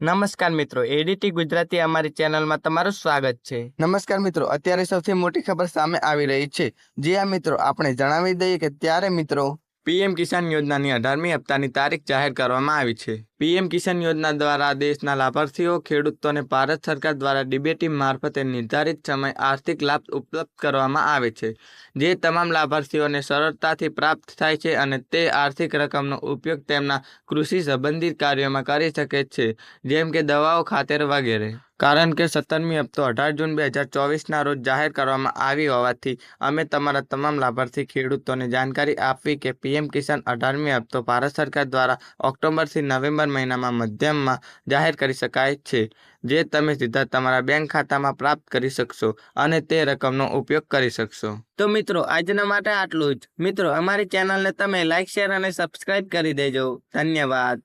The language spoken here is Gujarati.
નમસ્કાર મિત્રો, એડીટી ગુજરાતી અમારી ચેનલમાં તમારું સ્વાગત છે। નમસ્કાર મિત્રો, અત્યારે સૌથી મોટી ખબર સામે આવી રહી છે। જે આ મિત્રો આપણે જણાવી દઈએ કે ત્યારે મિત્રો પીએમ કિસાન યોજનાની 18મી હપ્તાની તારીખ જાહેર કરવામાં આવી છે। પીએમ કિસાન યોજના દ્વારા દેશના લાભાર્થીઓ ખેડૂતોને ભારત સરકાર દ્વારા ડીબીટી મારફતે નિર્ધારિત સમય આર્થિક લાભ ઉપલબ્ધ કરવામાં આવે છે, જે તમામ લાભાર્થીઓને સરળતાથી પ્રાપ્ત થાય છે અને તે આર્થિક રકમનો ઉપયોગ તેમના કૃષિ સંબંધિત કાર્યોમાં કરી શકે છે, જેમ કે દવાઓ, ખાતર વગેરે। કારણ કે 17મી હપ્તો 18 જૂન 2024ના રોજ જાહેર કરવામાં આવી હોવાથી અમે તમારા તમામ લાભાર્થી ખેડૂતોને જાણકારી આપવી કે પીએમ કિસાન 18મી હપ્તો ભારત સરકાર દ્વારા ઓક્ટોબરથી નવેમ્બર મહિનામાં મધ્યમમાં જાહેર કરી શકાય છે, જે તમે સીધા તમારા બેંક ખાતામાં પ્રાપ્ત કરી શકશો અને તે રકમનો ઉપયોગ કરી શકશો। તો મિત્રો, આજના માટે આટલું જ। મિત્રો, અમારી ચેનલને તમે લાઇક, શેર અને સબસ્ક્રાઇબ કરી દેજો। ધન્યવાદ।